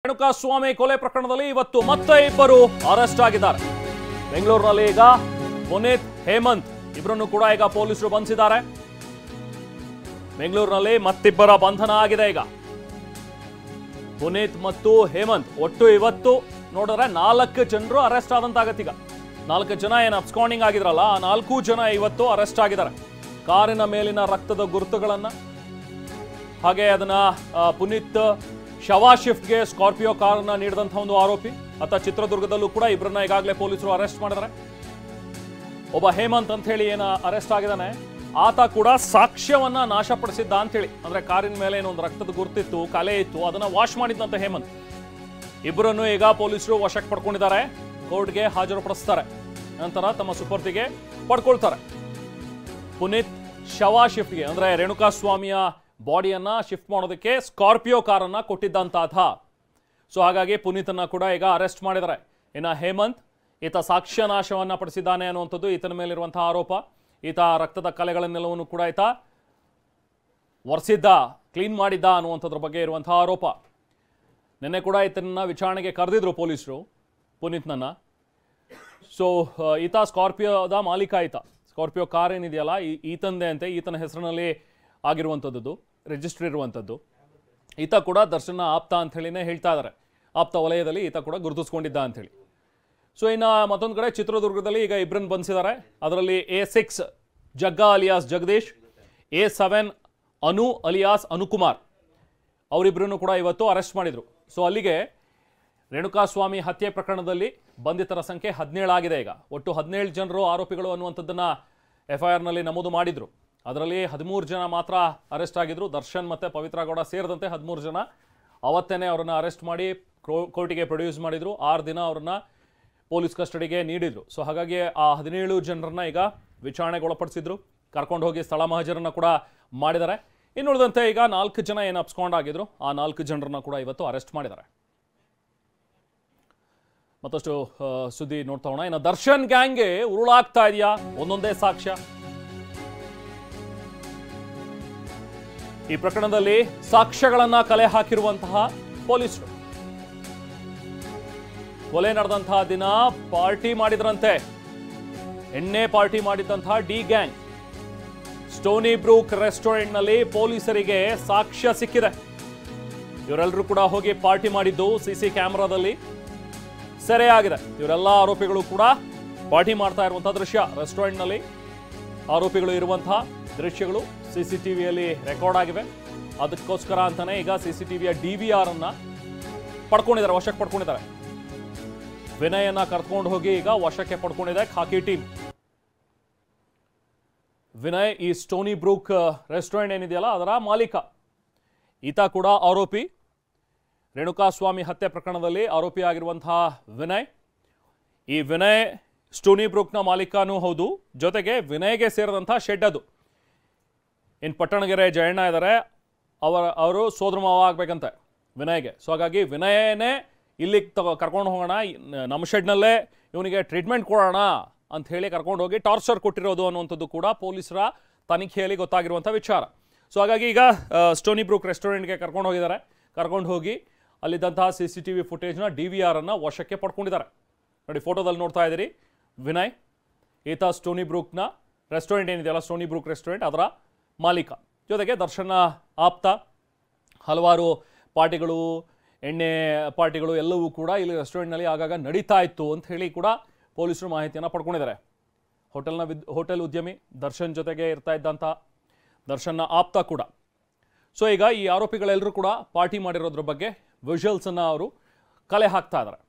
ರೇಣುಕಾಸ್ವಾಮಿ ಕೊಲೆ ಪ್ರಕರಣದಲ್ಲಿ ಇವತ್ತು ಮತ್ತೆ ಇಬ್ಬರು ಅರೆಸ್ಟ್ ಆಗಿದ್ದಾರೆ. ಬೆಂಗಳೂರಿನಲ್ಲಿ ಈಗ ಪುನೀತ್ ಹೇಮಂತ್ ಇಬ್ಬರನ್ನು ಕೂಡ ಈಗ ಪೊಲೀಸರು ಬಂಧಿಸಿದ್ದಾರೆ. ಬೆಂಗಳೂರಿನಲ್ಲಿ ಮತ್ತಿಬ್ಬರ ಬಂಧನ ಆಗಿದೆ. ಈಗ ಪುನೀತ್ ಮತ್ತು ಹೇಮಂತ್ ಒಟ್ಟು ಇವತ್ತು ನೋಡಿದ್ರೆ 4 ಜನರು ಅರೆಸ್ಟ್ ಆದಂತಾಗತ್ತೆ. ಈಗ 4 ಜನ ಏನು ಅಬ್ಸ್ಕಾಂಡಿಂಗ್ ಆಗಿದ್ರಲ್ಲ, ಆ 4 ಜನ ಇವತ್ತು ಅರೆಸ್ಟ್ ಆಗಿದ್ದಾರೆ. ಕಾರಿನ ಮೇಲಿನ ರಕ್ತದ ಗುರುತುಗಳನ್ನ, ಹಾಗೆ ಅದನ್ನ ಪುನೀತ್ ಶವ ಶಿಫ್ಟ್ಗೆ ಸ್ಕಾರ್ಪಿಯೋ ಕಾರನ್ನ ನೀಡಿದಂಥ ಒಂದು ಆರೋಪಿ ಆತ ಚಿತ್ರದುರ್ಗದಲ್ಲೂ ಕೂಡ ಇಬ್ಬರನ್ನ ಈಗಾಗಲೇ ಪೊಲೀಸರು ಅರೆಸ್ಟ್ ಮಾಡಿದ್ದಾರೆ. ಒಬ್ಬ ಹೇಮಂತ್ ಅಂತ ಹೇಳಿ ಏನು ಅರೆಸ್ಟ್ ಆಗಿದ್ದಾನೆ, ಆತ ಕೂಡ ಸಾಕ್ಷ್ಯವನ್ನ ನಾಶಪಡಿಸಿದ್ದ ಅಂತ ಹೇಳಿ, ಅಂದ್ರೆ ಕಾರಿನ ಮೇಲೆ ಏನೊಂದು ರಕ್ತದ ಗುರುತಿತ್ತು, ಕಲೆ ಇತ್ತು, ಅದನ್ನ ವಾಶ್ ಮಾಡಿದ್ದಂತ ಹೇಮಂತ್. ಇಬ್ಬರನ್ನು ಈಗ ಪೊಲೀಸರು ವಶಕ್ಕೆ ಪಡ್ಕೊಂಡಿದ್ದಾರೆ, ಕೋರ್ಟ್ಗೆ ಹಾಜರುಪಡಿಸ್ತಾರೆ, ನಂತರ ತಮ್ಮ ಸುಪರ್ದಿಗೆ ಪಡ್ಕೊಳ್ತಾರೆ. ಪುನೀತ್ ಶವ ಶಿಫ್ಟ್ಗೆ ಅಂದ್ರೆ ರೇಣುಕಾಸ್ವಾಮಿಯ ಬಾಡಿಯನ್ನ ಶಿಫ್ಟ್ ಮಾಡೋದಕ್ಕೆ ಸ್ಕಾರ್ಪಿಯೋ ಕಾರನ್ನ ಕೊಟ್ಟಿದ್ದಂತಾತ. ಸೊ ಹಾಗಾಗಿ ಪುನೀತನ್ನ ಕೂಡ ಈಗ ಅರೆಸ್ಟ್ ಮಾಡಿದ್ದಾರೆ. ಇನ್ನು ಹೇಮಂತ್ ಈತ ಸಾಕ್ಷ್ಯ ನಾಶವನ್ನ ಪಡಿಸಿದ್ದಾನೆ ಅನ್ನುವಂಥದ್ದು ಈತನ ಮೇಲಿರುವಂತಹ ಆರೋಪ. ಈತ ರಕ್ತದ ಕಲೆಗಳನ್ನೆಲ್ಲವನ್ನು ಕೂಡ ಈತ ಒರೆಸಿದ್ದ, ಕ್ಲೀನ್ ಮಾಡಿದ್ದ ಅನ್ನುವಂಥದ್ರ ಬಗ್ಗೆ ಇರುವಂತಹ ಆರೋಪ. ನಿನ್ನೆ ಕೂಡ ಈತನನ್ನ ವಿಚಾರಣೆಗೆ ಕರೆದಿದ್ರು ಪೊಲೀಸರು, ಪುನೀತ್ನನ್ನ. ಸೊ ಈತ ಸ್ಕಾರ್ಪಿಯೋದ ಮಾಲೀಕ. ಈತ ಸ್ಕಾರ್ಪಿಯೋ ಕಾರ್ ಏನಿದೆಯಲ್ಲ ಈತಂದೆ ಅಂತೆ, ಈತನ ಹೆಸರಿನಲ್ಲಿ ಆಗಿರುವಂಥದ್ದು, ರಿಜಿಸ್ಟರ್ ಇರುವಂಥದ್ದು. ಈತ ಕೂಡ ದರ್ಶನ ಆಪ್ತ ಅಂತ ಹೇಳಿನೇ ಹೇಳ್ತಾ ಇದ್ದಾರೆ. ಆಪ್ತ ವಲಯದಲ್ಲಿ ಈತ ಕೂಡ ಗುರುತಿಸ್ಕೊಂಡಿದ್ದ ಅಂಥೇಳಿ. ಸೊ ಇನ್ನು ಮತ್ತೊಂದು ಕಡೆ ಚಿತ್ರದುರ್ಗದಲ್ಲಿ ಈಗ ಇಬ್ಬರನ್ನು ಬಂಧಿಸಿದ್ದಾರೆ. ಅದರಲ್ಲಿ A6 ಜಗ್ಗ ಅಲಿಯಾಸ್ ಜಗದೀಶ್, A7 ಅನು ಅಲಿಯಾಸ್ ಅನುಕುಮಾರ್, ಅವರಿಬ್ಬರನ್ನು ಕೂಡ ಇವತ್ತು ಅರೆಸ್ಟ್ ಮಾಡಿದರು. ಸೊ ಅಲ್ಲಿಗೆ ರೇಣುಕಾಸ್ವಾಮಿ ಹತ್ಯೆ ಪ್ರಕರಣದಲ್ಲಿ ಬಂಧಿತರ ಸಂಖ್ಯೆ 17 ಆಗಿದೆ. ಈಗ ಒಟ್ಟು 17 ಜನರು ಆರೋಪಿಗಳು ಅನ್ನುವಂಥದ್ದನ್ನು FIR ನಲ್ಲಿ ನಮೂದು ಮಾಡಿದ್ರು. ಅದರಲ್ಲಿ 13 ಜನ ಮಾತ್ರ ಅರೆಸ್ಟ್ ಆಗಿದ್ರು. ದರ್ಶನ್ ಮತ್ತು ಪವಿತ್ರ ಗೌಡ ಸೇರಿದಂತೆ 13 ಜನ ಅವತ್ತೇನೆ ಅವರನ್ನು ಅರೆಸ್ಟ್ ಮಾಡಿ ಕೋರ್ಟಿಗೆ ಪ್ರೊಡ್ಯೂಸ್ ಮಾಡಿದ್ರು. 6 ದಿನ ಅವರನ್ನು ಪೊಲೀಸ್ ಕಸ್ಟಡಿಗೆ ನೀಡಿದ್ರು. ಸೊ ಹಾಗಾಗಿ ಆ 17 ಜನರನ್ನ ಈಗ ವಿಚಾರಣೆಗೆ ಒಳಪಡಿಸಿದ್ರು, ಕರ್ಕೊಂಡು ಹೋಗಿ ಸ್ಥಳ ಮಹಜರನ್ನ ಕೂಡ ಮಾಡಿದ್ದಾರೆ. ಇನ್ನುಳಿದಂತೆ ಈಗ 4 ಜನ ಏನು ಅಬ್ಸ್ಕಾಂಡ್ ಆಗಿದ್ರು, ಆ 4 ಜನರನ್ನ ಕೂಡ ಇವತ್ತು ಅರೆಸ್ಟ್ ಮಾಡಿದ್ದಾರೆ. ಮತ್ತಷ್ಟು ಸುದ್ದಿ ನೋಡ್ತಾ ಹೋಗೋಣ. ಇನ್ನು ದರ್ಶನ್ ಗ್ಯಾಂಗ್ಗೆ ಉರುಳಾಗ್ತಾ ಇದೆಯಾ ಒಂದೊಂದೇ ಸಾಕ್ಷ್ಯ. ಈ ಪ್ರಕರಣದಲ್ಲಿ ಸಾಕ್ಷ್ಯಗಳನ್ನ ಕಲೆ ಹಾಕಿರುವಂತಹ ಪೊಲೀಸರು ಕೊಲೆ ನಡೆದಂತಹ ದಿನ ಪಾರ್ಟಿ ಮಾಡಿದ್ರಂತೆ. ಎಣ್ಣೆ ಪಾರ್ಟಿ ಮಾಡಿದ್ದಂತಹ D gang Stony Brook restaurant ನಲ್ಲಿ ಪೊಲೀಸರಿಗೆ ಸಾಕ್ಷ್ಯ ಸಿಕ್ಕಿದೆ. ಇವರೆಲ್ಲರೂ ಕೂಡ ಹೋಗಿ ಪಾರ್ಟಿ ಮಾಡಿದ್ದು ಸಿಸಿ ಕ್ಯಾಮೆರಾದಲ್ಲಿ ಸೆರೆಯಾಗಿದೆ. ಇವರೆಲ್ಲ ಆರೋಪಿಗಳು ಕೂಡ ಪಾರ್ಟಿ ಮಾಡ್ತಾ ಇರುವಂತಹ ದೃಶ್ಯ, ರೆಸ್ಟೋರೆಂಟ್ ನಲ್ಲಿ ಆರೋಪಿಗಳು ಇರುವಂತಹ ದೃಶ್ಯಗಳು CCTVಯಲ್ಲಿ ರೆಕಾರ್ಡ್ ಆಗಿವೆ. ಅದಕ್ಕೋಸ್ಕರ ಅಂತಾನೆ ಈಗ CCTVಯ DVR ಅನ್ನ ಪಡ್ಕೊಂಡಿದ್ದಾರೆ, ವಶಕ್ಕೆ ಪಡ್ಕೊಂಡಿದ್ದಾರೆ. ವಿನಯನ್ನ ಕರ್ಕೊಂಡು ಹೋಗಿ ಈಗ ವಶಕ್ಕೆ ಪಡ್ಕೊಂಡಿದೆ ಖಾಕಿ ಟೀಮ್. ವಿನಯ್ ಈ ಸ್ಟೋನಿ ಬ್ರೂಕ್ ರೆಸ್ಟೋರೆಂಟ್ ಏನಿದೆಯಲ್ಲ ಅದರ ಮಾಲೀಕ. ಈತ ಕೂಡ ಆರೋಪಿ. ರೇಣುಕಾಸ್ವಾಮಿ ಹತ್ಯೆ ಪ್ರಕರಣದಲ್ಲಿ ಆರೋಪಿ ಆಗಿರುವಂತಹ ವಿನಯ್. ಈ ವಿನಯ್ ಸ್ಟೋನಿ ಬ್ರೂಕ್ನ ಮಾಲೀಕನೂ ಹೌದು, ಜೊತೆಗೆ ವಿನಯ್ಗೆ ಸೇರಿದಂತಹ ಶೆಡ್ ಅದು. ಇನ್ನು ಪಟ್ಟಣಗೆರೆ ಜಯಣ್ಣ ಇದ್ದಾರೆ, ಅವರು ಸೋದರ ಮಾವ ಆಗ್ಬೇಕಂತೆ ವಿನಯ್ಗೆ. ಸೊ ಹಾಗಾಗಿ ವಿನಯನೇ ಇಲ್ಲಿಗೆ ಕರ್ಕೊಂಡು ಹೋಗೋಣ, ನಮ್ಮ ಶೆಡ್ನಲ್ಲೇ ಇವನಿಗೆ ಟ್ರೀಟ್ಮೆಂಟ್ ಕೊಡೋಣ ಅಂತ ಹೇಳಿ ಕರ್ಕೊಂಡು ಹೋಗಿ ಟಾರ್ಚರ್ ಕೊಟ್ಟಿರೋದು ಅನ್ನುವಂಥದ್ದು ಕೂಡ ಪೊಲೀಸರ ತನಿಖೆಯಲ್ಲಿ ಗೊತ್ತಾಗಿರುವಂಥ ವಿಚಾರ. ಸೊ ಹಾಗಾಗಿ ಈಗ ಸ್ಟೋನಿ ಬ್ರೂಕ್ ರೆಸ್ಟೋರೆಂಟ್ಗೆ ಕರ್ಕೊಂಡು ಹೋಗಿದ್ದಾರೆ. ಕರ್ಕೊಂಡು ಹೋಗಿ ಅಲ್ಲಿದ್ದಂತಹ CCTV ಫುಟೇಜ್ನ DVR ಅನ್ನು ವಶಕ್ಕೆ ಪಡ್ಕೊಂಡಿದ್ದಾರೆ. ನೋಡಿ, ಫೋಟೋದಲ್ಲಿ ನೋಡ್ತಾ ಇದ್ದೀರಿ ವಿನಯ್. ಈತ ಸ್ಟೋನಿ ಬ್ರೂಕ್ನ ರೆಸ್ಟೋರೆಂಟ್ ಏನಿದೆಯಲ್ಲ, ಸ್ಟೋನಿ ಬ್ರೂಕ್ ರೆಸ್ಟೋರೆಂಟ್ ಅದರ ಮಾಲೀಕ. ಜೊತೆಗೆ ದರ್ಶನ ಆಪ್ತ. ಹಲವಾರು ಪಾರ್ಟಿಗಳು, ಎಣ್ಣೆ ಪಾರ್ಟಿಗಳು ಎಲ್ಲವೂ ಕೂಡ ಇಲ್ಲಿ ರೆಸ್ಟೋರೆಂಟ್ನಲ್ಲಿ ಆಗಾಗ ನಡೀತಾ ಇತ್ತು ಅಂತ ಹೇಳಿ ಕೂಡ ಪೊಲೀಸರು ಮಾಹಿತಿಯನ್ನು ಪಡ್ಕೊಂಡಿದ್ದಾರೆ. ಹೋಟೆಲ್ ಉದ್ಯಮಿ ದರ್ಶನ್ ಜೊತೆಗೆ ಇರ್ತಾ ಇದ್ದಂಥ ದರ್ಶನ್ನ ಆಪ್ತ ಕೂಡ. ಸೊ ಈಗ ಈ ಆರೋಪಿಗಳೆಲ್ಲರೂ ಕೂಡ ಪಾರ್ಟಿ ಮಾಡಿರೋದ್ರ ಬಗ್ಗೆ ವಿಜುವಲ್ಸನ್ನು ಅವರು ಕಲೆ ಹಾಕ್ತಾ ಇದ್ದಾರೆ.